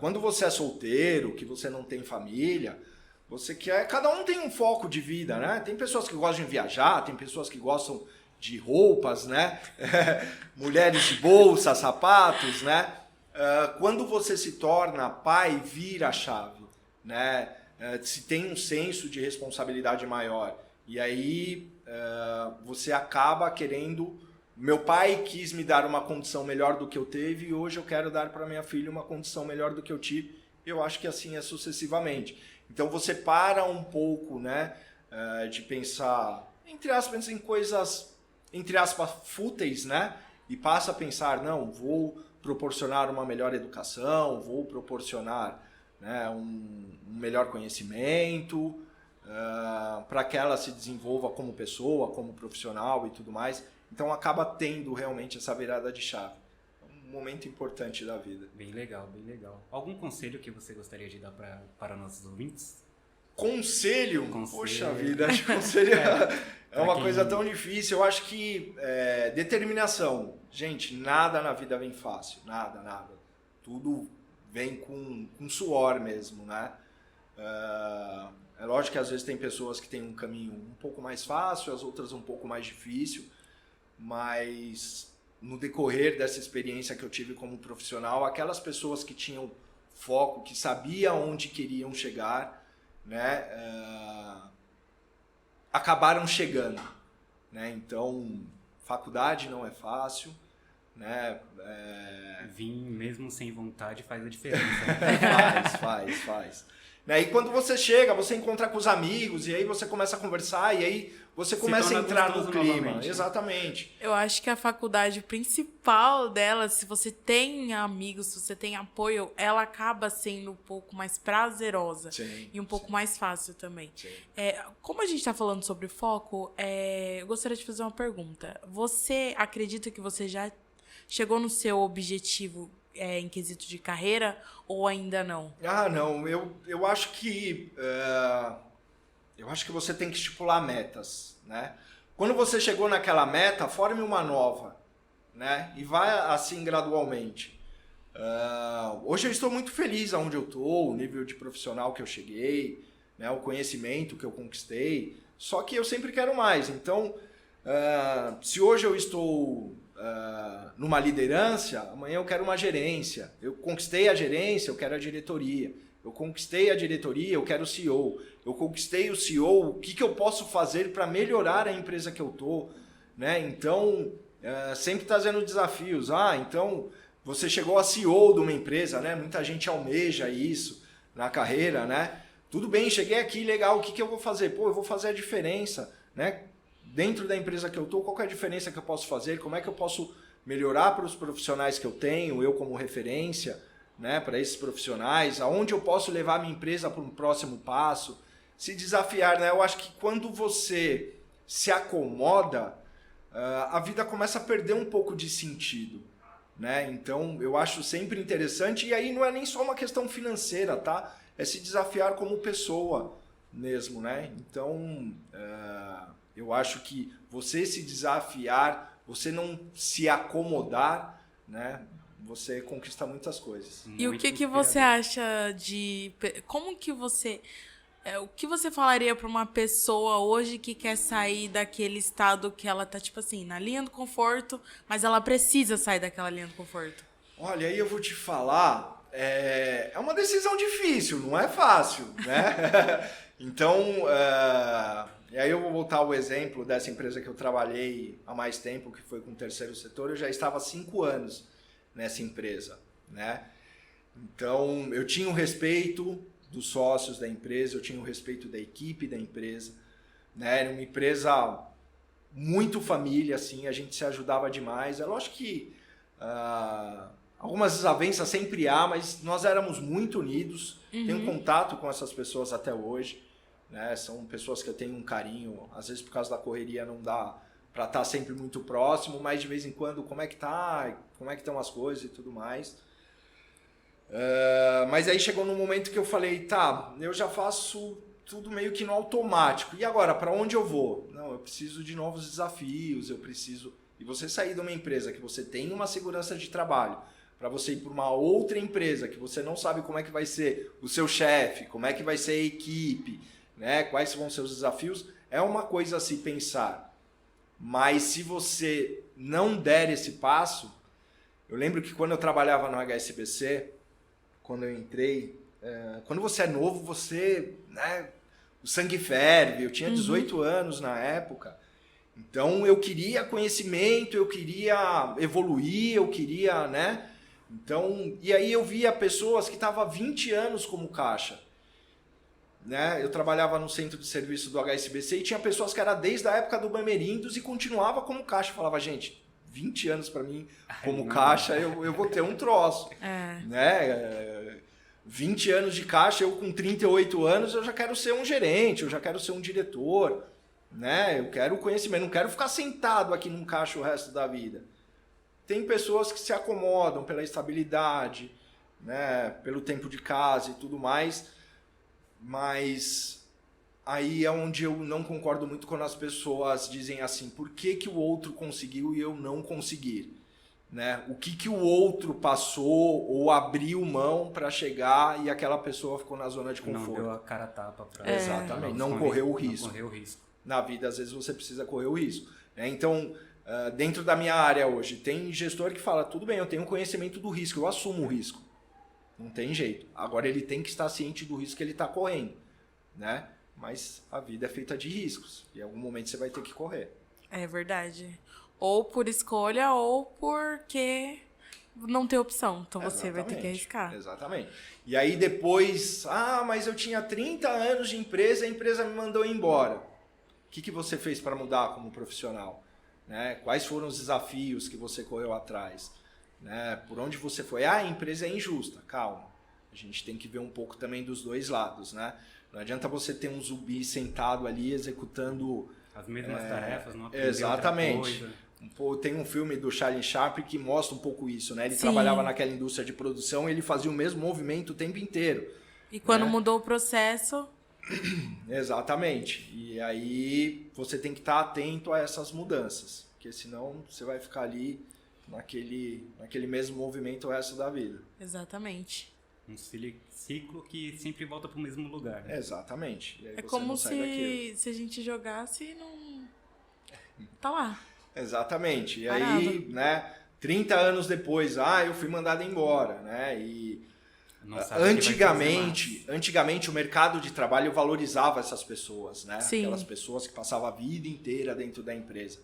S3: Quando você é solteiro, que você não tem família, você quer... Cada um tem um foco de vida, né? Tem pessoas que gostam de viajar, tem pessoas que gostam de roupas, né? Mulheres de bolsa, sapatos, né? Quando você se torna pai, vira a chave, né? Se tem um senso de responsabilidade maior. E aí você acaba querendo... Meu pai quis me dar uma condição melhor do que eu teve e hoje eu quero dar para minha filha uma condição melhor do que eu tive. Eu acho que assim é sucessivamente. Então você para um pouco, né, de pensar, entre aspas, em coisas, entre aspas, fúteis, né? E passa a pensar, não, vou proporcionar uma melhor educação, vou proporcionar, né, um melhor conhecimento, para que ela se desenvolva como pessoa, como profissional e tudo mais. Então acaba tendo realmente essa virada de chave. Um momento importante da vida.
S2: Bem legal, bem legal. Algum conselho que você gostaria de dar para nossos ouvintes?
S3: Conselho? Poxa vida, acho que conselho é uma coisa tão difícil. Eu acho que determinação. Gente, nada na vida vem fácil. Nada, nada. Tudo vem com suor mesmo, né? É lógico que às vezes tem pessoas que têm um caminho um pouco mais fácil, as outras um pouco mais difícil. Mas no decorrer dessa experiência que eu tive como profissional, aquelas pessoas que tinham foco, que sabiam onde queriam chegar, né, acabaram chegando, né? Então, faculdade não é fácil, né?
S2: Vir mesmo sem vontade faz a diferença.
S3: Faz. Né? E quando você chega, você encontra com os amigos, e aí você começa a conversar, e aí você começa a entrar no clima. Novamente. Exatamente.
S1: Eu acho que a faculdade principal dela, se você tem amigos, se você tem apoio, ela acaba sendo um pouco mais prazerosa.
S3: Sim,
S1: e um pouco mais fácil também.
S3: Sim.
S1: Como a gente está falando sobre foco, eu gostaria de fazer uma pergunta. Você acredita que você já chegou no seu objetivo em quesito de carreira ou ainda não?
S3: Não. Eu acho que você tem que estipular metas, né? Quando você chegou naquela meta, forme uma nova, né? E vai assim gradualmente. Hoje eu estou muito feliz aonde eu estou, o nível de profissional que eu cheguei, né? O conhecimento que eu conquistei. Só que eu sempre quero mais. Então, se hoje eu estou numa liderança, amanhã eu quero uma gerência. Eu conquistei a gerência, eu quero a diretoria. Eu conquistei a diretoria, eu quero o CEO. Eu conquistei o CEO, o que eu posso fazer para melhorar a empresa que eu estou, né? Então, sempre trazendo desafios. Então, você chegou a CEO de uma empresa, né? Muita gente almeja isso na carreira, né? Tudo bem, cheguei aqui, legal, o que eu vou fazer? Eu vou fazer a diferença, né? Dentro da empresa que eu estou, qual é a diferença que eu posso fazer? Como é que eu posso melhorar para os profissionais que eu tenho, eu como referência, né, para esses profissionais? Aonde eu posso levar a minha empresa para um próximo passo? Se desafiar, né? Eu acho que quando você se acomoda, a vida começa a perder um pouco de sentido, né? Então, eu acho sempre interessante, e aí não é nem só uma questão financeira, tá? É se desafiar como pessoa mesmo, né? Então, eu acho que você se desafiar, você não se acomodar, né? Você conquista muitas coisas.
S1: E o que você acha de... Como que você... o que você falaria para uma pessoa hoje que quer sair daquele estado que ela tá, tipo assim, na linha do conforto, mas ela precisa sair daquela linha do conforto?
S3: Olha, aí eu vou te falar, é uma decisão difícil, não é fácil, né? Então, e aí eu vou voltar ao exemplo dessa empresa que eu trabalhei há mais tempo, que foi com o terceiro setor. Eu já estava há 5 anos nessa empresa, né? Então, eu tinha o respeito dos sócios da empresa, eu tinha o respeito da equipe da empresa, né? Era uma empresa muito família, assim, a gente se ajudava demais. É lógico que algumas desavenças sempre há, mas nós éramos muito unidos. Tenho contato com essas pessoas até hoje, né? São pessoas que eu tenho um carinho, às vezes por causa da correria não dá para estar sempre muito próximo, mas de vez em quando, como é que tá, como é que estão as coisas e tudo mais. Mas aí chegou num momento que eu falei, tá, eu já faço tudo meio que no automático, e agora, para onde eu vou? Não, eu preciso de novos desafios, eu preciso... E você sair de uma empresa que você tem uma segurança de trabalho, para você ir para uma outra empresa que você não sabe como é que vai ser o seu chefe, como é que vai ser a equipe, né? Quais vão ser os desafios, é uma coisa a se pensar. Mas se você não der esse passo, eu lembro que quando eu trabalhava no HSBC, quando eu entrei, quando você é novo, você, né, o sangue ferve, eu tinha 18 anos na época, então eu queria conhecimento, eu queria evoluir, eu queria, né? Então, e aí eu via pessoas que estavam há 20 anos como caixa. Né? Eu trabalhava no centro de serviço do HSBC e tinha pessoas que eram desde a época do Bamerindos e continuava como caixa. Eu falava, gente, 20 anos para mim como caixa, eu vou ter um troço. Né? 20 anos de caixa, eu com 38 anos, eu já quero ser um gerente, eu já quero ser um diretor. Né? Eu quero conhecimento, não quero ficar sentado aqui num caixa o resto da vida. Tem pessoas que se acomodam pela estabilidade, né? Pelo tempo de casa e tudo mais. Mas aí é onde eu não concordo muito quando as pessoas dizem assim, por que o outro conseguiu e eu não consegui? Né? O que o outro passou ou abriu mão para chegar e aquela pessoa ficou na zona de conforto?
S2: Não deu a cara a tapa para
S3: Exatamente, não correu o risco.
S2: Não correu o risco.
S3: Na vida, às vezes, você precisa correr o risco. Né? Então, dentro da minha área hoje, tem gestor que fala, tudo bem, eu tenho conhecimento do risco, eu assumo o risco. Não tem jeito. Agora ele tem que estar ciente do risco que ele está correndo, né? Mas a vida é feita de riscos. E em algum momento você vai ter que correr.
S1: É verdade. Ou por escolha ou porque não tem opção. Então você vai ter que arriscar.
S3: Exatamente. E aí depois, mas eu tinha 30 anos de empresa, a empresa me mandou embora. O que você fez para mudar como profissional? Né? Quais foram os desafios que você correu atrás? Né? Por onde você foi? A empresa é injusta. Calma. A gente tem que ver um pouco também dos dois lados. Né? Não adianta você ter um zumbi sentado ali executando
S2: as mesmas tarefas, não aprender
S3: exatamente.
S2: Outra
S3: Tem
S2: coisa.
S3: um filme do Charlie Chaplin que mostra um pouco isso. Né? Ele trabalhava naquela indústria de produção e ele fazia o mesmo movimento o tempo inteiro.
S1: E quando mudou o processo...
S3: Exatamente. E aí você tem que estar atento a essas mudanças. Porque senão você vai ficar ali naquele mesmo movimento o resto da vida.
S1: Exatamente.
S2: Um ciclo que sempre volta para o mesmo lugar. Né?
S3: Exatamente. E aí
S1: É
S3: você
S1: como
S3: não sai daquilo.
S1: se a gente jogasse e não... Tá lá.
S3: Exatamente. E
S1: Parado.
S3: aí, né, 30 anos depois, eu fui mandado embora, né? E antigamente o mercado de trabalho valorizava essas pessoas, né?
S1: Sim.
S3: Aquelas pessoas que passavam a vida inteira dentro da empresa.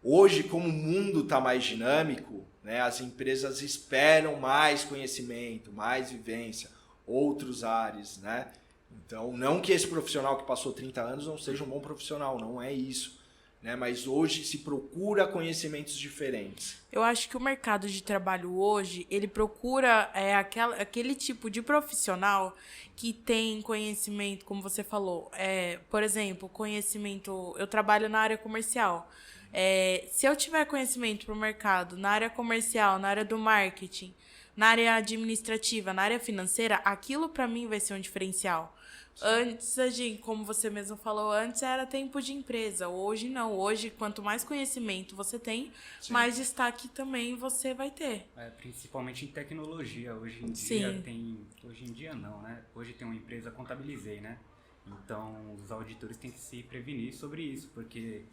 S3: Hoje, como o mundo está mais dinâmico, né, as empresas esperam mais conhecimento, mais vivência, outros ares, né? Então, não que esse profissional que passou 30 anos não seja um bom profissional, não é isso. Né? Mas hoje se procura conhecimentos diferentes.
S1: Eu acho que o mercado de trabalho hoje, ele procura aquele tipo de profissional que tem conhecimento, como você falou. Por exemplo, conhecimento... Eu trabalho na área comercial. Se eu tiver conhecimento para o mercado, na área comercial, na área do marketing, na área administrativa, na área financeira, aquilo para mim vai ser um diferencial. Antes, como você mesmo falou, antes era tempo de empresa. Hoje não. Hoje, quanto mais conhecimento você tem,
S3: Sim.
S1: mais destaque também você vai ter.
S2: Principalmente em tecnologia. Hoje em dia não, né? Hoje tem uma empresa, Contabilizei, né? Então, os auditores têm que se prevenir sobre isso, porque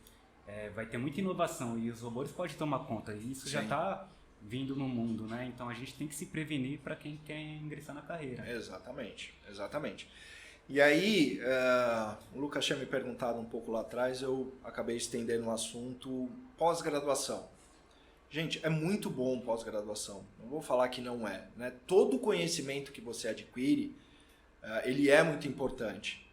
S2: vai ter muita inovação e os robôs podem tomar conta. E isso já está vindo no mundo, né? Então, a gente tem que se prevenir para quem quer ingressar na carreira.
S3: Exatamente. E aí, o Lucas tinha me perguntado um pouco lá atrás, eu acabei estendendo o assunto pós-graduação. Gente, é muito bom pós-graduação, não vou falar que não é. Né? Todo o conhecimento que você adquire, ele é muito importante.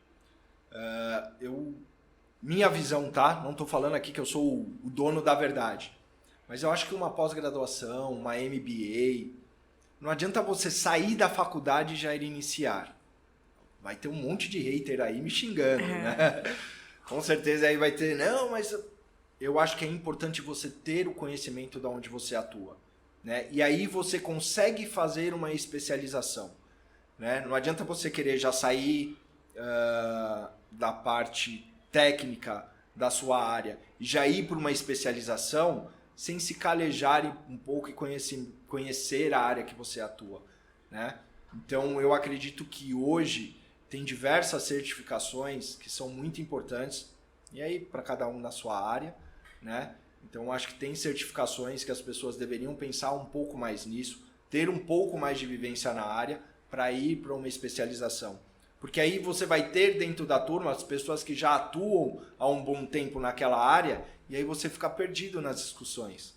S3: Minha visão, tá? Não estou falando aqui que eu sou o dono da verdade, mas eu acho que uma pós-graduação, uma MBA, não adianta você sair da faculdade e já ir iniciar. Vai ter um monte de hater aí me xingando, né? Com certeza aí vai ter, não, mas eu acho que é importante você ter o conhecimento de onde você atua, né? E aí você consegue fazer uma especialização, né? Não adianta você querer já sair da parte técnica da sua área e já ir para uma especialização sem se calejar um pouco e conhecer a área que você atua, né? Então, eu acredito que hoje tem diversas certificações que são muito importantes, e aí para cada um na sua área, né? Então, acho que tem certificações que as pessoas deveriam pensar um pouco mais nisso, ter um pouco mais de vivência na área para ir para uma especialização. Porque aí você vai ter dentro da turma as pessoas que já atuam há um bom tempo naquela área, e aí você fica perdido nas discussões,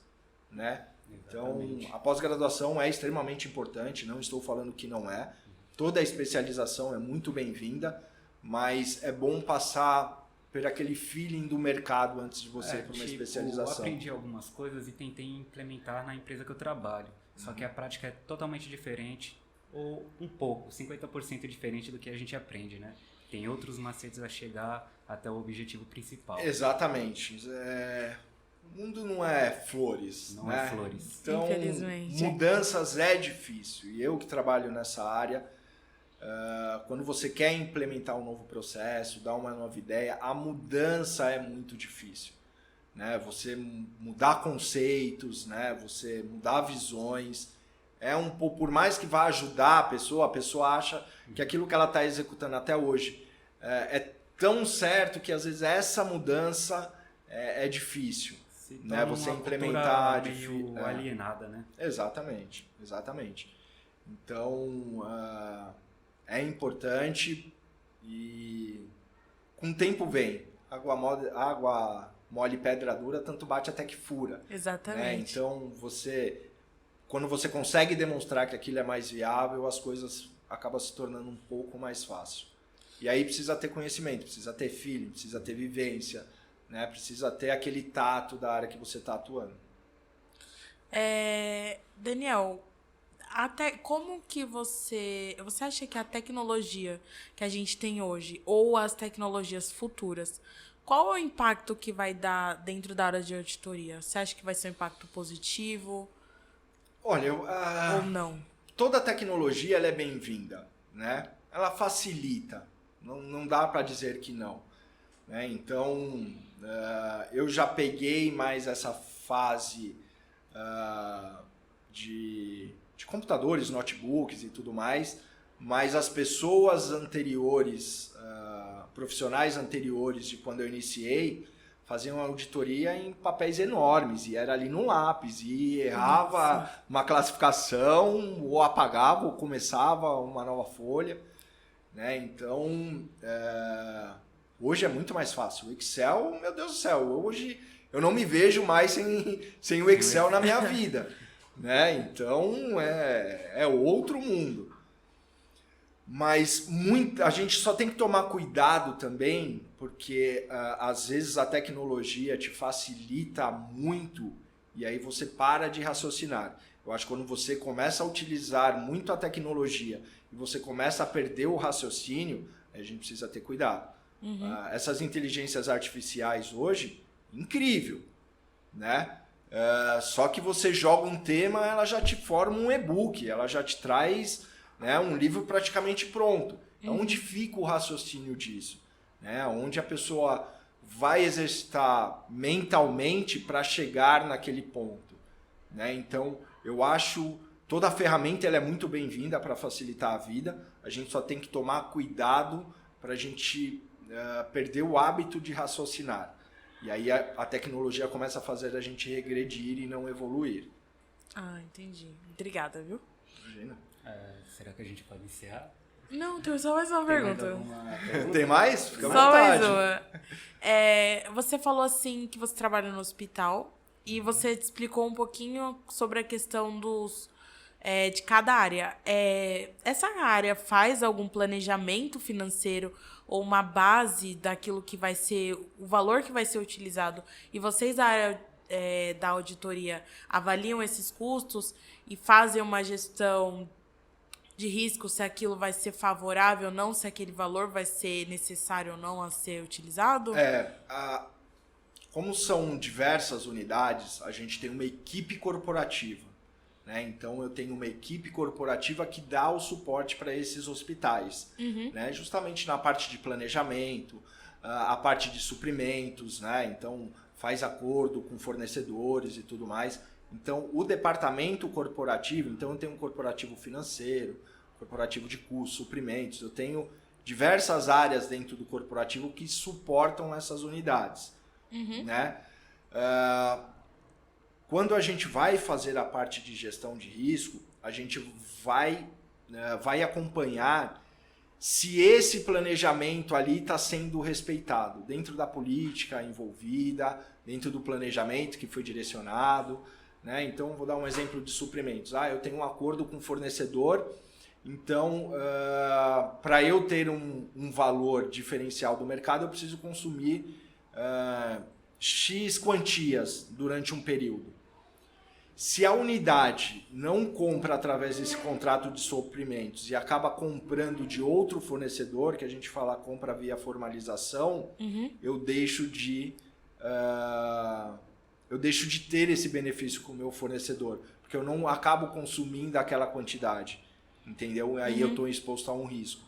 S3: né?
S2: Exatamente.
S3: Então, a pós-graduação é extremamente importante, não estou falando que não é. Toda a especialização é muito bem-vinda, mas é bom passar por aquele feeling do mercado antes de você ir para uma especialização.
S2: Eu aprendi algumas coisas e tentei implementar na empresa que eu trabalho. Só que a prática é totalmente diferente, ou um pouco, 50% diferente do que a gente aprende, né? Tem outros macetes a chegar até o objetivo principal.
S3: Exatamente. O mundo não é flores,
S2: Não
S3: né?
S2: é flores.
S3: Então,
S1: Infelizmente.
S3: mudanças é difícil. E eu que trabalho nessa área, quando você quer implementar um novo processo, dar uma nova ideia, a mudança é muito difícil, né? Você mudar conceitos, né? Você mudar visões, por mais que vá ajudar a pessoa acha que aquilo que ela está executando até hoje é tão certo que às vezes essa mudança é difícil, né? Você implementar
S2: meio alienada, né?
S3: Exatamente. Então, é importante e com o tempo vem. Água mole, pedra dura, tanto bate até que fura.
S1: Exatamente.
S3: Né? Então, quando você consegue demonstrar que aquilo é mais viável, as coisas acabam se tornando um pouco mais fácil. E aí precisa ter conhecimento, precisa ter feeling, precisa ter vivência, né? Precisa ter aquele tato da área que você está atuando.
S1: Daniel, como que você acha que a tecnologia que a gente tem hoje, ou as tecnologias futuras, qual é o impacto que vai dar dentro da área de auditoria? Você acha que vai ser um impacto positivo?
S3: Olha,
S1: ou não?
S3: Toda tecnologia ela é bem-vinda, né? Ela facilita, não dá para dizer que não, né? Então, eu já peguei mais essa fase de computadores, notebooks e tudo mais, mas as pessoas anteriores, profissionais anteriores de quando eu iniciei, faziam auditoria em papéis enormes, e era ali no lápis, e errava uma classificação, ou apagava, ou começava uma nova folha, né? Então, hoje é muito mais fácil. O Excel, meu Deus do céu, hoje eu não me vejo mais sem o Excel na minha vida, né? Então, é outro mundo. Mas a gente só tem que tomar cuidado também, porque às vezes a tecnologia te facilita muito e aí você para de raciocinar. Eu acho que quando você começa a utilizar muito a tecnologia e você começa a perder o raciocínio, a gente precisa ter cuidado. Essas inteligências artificiais hoje, incrível, né? Só que você joga um tema, ela já te forma um e-book, ela já te traz... né, um livro praticamente pronto. Onde fica o raciocínio disso? Né? Onde a pessoa vai exercitar mentalmente para chegar naquele ponto? Né? Então, eu acho toda a ferramenta ela é muito bem-vinda para facilitar a vida. A gente só tem que tomar cuidado para a gente perder o hábito de raciocinar. E aí a tecnologia começa a fazer a gente regredir e não evoluir.
S1: Entendi. Obrigada, viu?
S3: Imagina.
S2: Será que a gente pode encerrar?
S1: Não, tem só mais uma pergunta.
S3: Tem mais? Fica à
S1: Só
S3: vontade.
S1: mais uma. Você falou assim que você trabalha no hospital e você explicou um pouquinho sobre a questão de cada área. Essa área faz algum planejamento financeiro ou uma base daquilo que vai ser, o valor que vai ser utilizado? E vocês da área da auditoria avaliam esses custos e fazem uma gestão de risco, se aquilo vai ser favorável ou não, se aquele valor vai ser necessário ou não a ser utilizado?
S3: Como são diversas unidades, a gente tem uma equipe corporativa, né? Então, eu tenho uma equipe corporativa que dá o suporte para esses hospitais, né? Justamente na parte de planejamento, a parte de suprimentos, né? Então, faz acordo com fornecedores e tudo mais. Então, o departamento corporativo, então eu tenho um corporativo financeiro, corporativo de custos, suprimentos, eu tenho diversas áreas dentro do corporativo que suportam essas unidades. Né? Quando a gente vai fazer a parte de gestão de risco, a gente vai acompanhar se esse planejamento ali está sendo respeitado dentro da política envolvida, dentro do planejamento que foi direcionado. Né? Então, vou dar um exemplo de suprimentos. Eu tenho um acordo com o fornecedor, então, para eu ter um valor diferencial do mercado, eu preciso consumir X quantias durante um período. Se a unidade não compra através desse contrato de suprimentos e acaba comprando de outro fornecedor, que a gente fala compra via formalização, eu deixo de ter esse benefício com o meu fornecedor, porque eu não acabo consumindo aquela quantidade, entendeu? Aí eu estou exposto a um risco.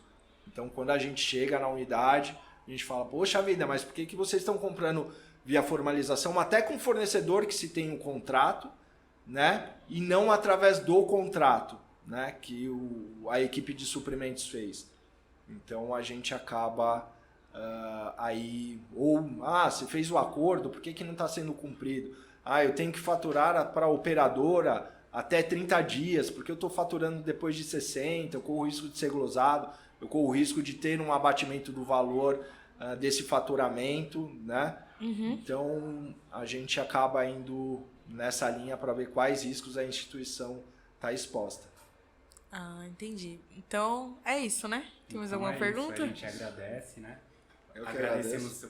S3: Então, quando a gente chega na unidade, a gente fala, poxa vida, mas por que vocês estão comprando via formalização, até com fornecedor que se tem um contrato, né? E não através do contrato, né? Que a equipe de suprimentos fez. Então a gente acaba você fez o acordo, por que não está sendo cumprido? Eu tenho que faturar para a operadora até 30 dias, porque eu estou faturando depois de 60, eu corro o risco de ser glosado, eu corro o risco de ter um abatimento do valor desse faturamento, né? Então a gente acaba indo nessa linha para ver quais riscos a instituição está exposta.
S1: Entendi. Então, é isso, né? Tem mais alguma pergunta?
S2: Isso, a gente agradece, né?
S3: Eu que
S2: agradecemos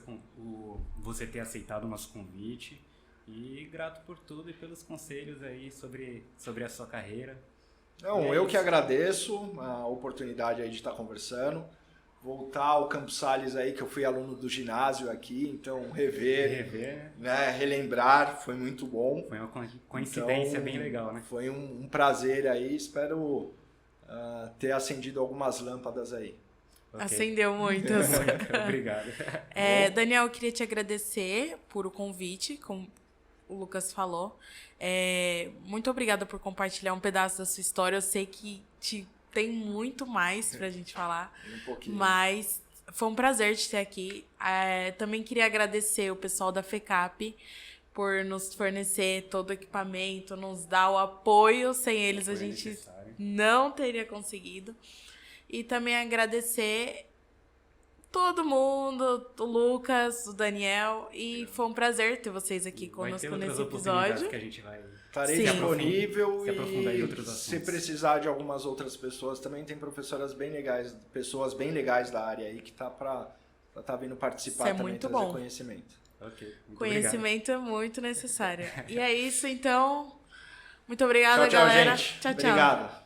S2: você ter aceitado o nosso convite e grato por tudo e pelos conselhos aí sobre a sua carreira.
S3: Eu que agradeço a oportunidade aí de estar conversando. Voltar ao Campos Sales aí, que eu fui aluno do ginásio aqui, então rever, né? Relembrar, foi muito bom.
S2: Foi uma coincidência bem legal, né?
S3: Foi um prazer aí, espero ter acendido algumas lâmpadas aí.
S1: Okay. Acendeu muitas.
S2: Obrigado.
S1: Daniel, eu queria te agradecer por o convite, como o Lucas falou. Muito obrigada por compartilhar um pedaço da sua história. Eu sei que tem muito mais pra gente falar, mas foi um prazer te ter aqui. Também queria agradecer o pessoal da FECAP por nos fornecer todo o equipamento, nos dar o apoio. Sem eles a gente não teria conseguido. E também agradecer todo mundo, o Lucas, o Daniel, e foi um prazer ter vocês aqui conosco nesse episódio.
S2: Que a gente vai
S3: estarei disponível
S2: e
S3: se precisar de algumas outras pessoas, também tem pessoas bem legais da área aí que tá para estar vindo participar também,
S1: muito
S3: trazer
S1: bom.
S3: Conhecimento.
S1: Conhecimento obrigado. É muito necessário. E é isso, então. Muito obrigada,
S3: tchau,
S1: galera.
S3: Gente.
S1: Tchau, tchau.
S3: Obrigado.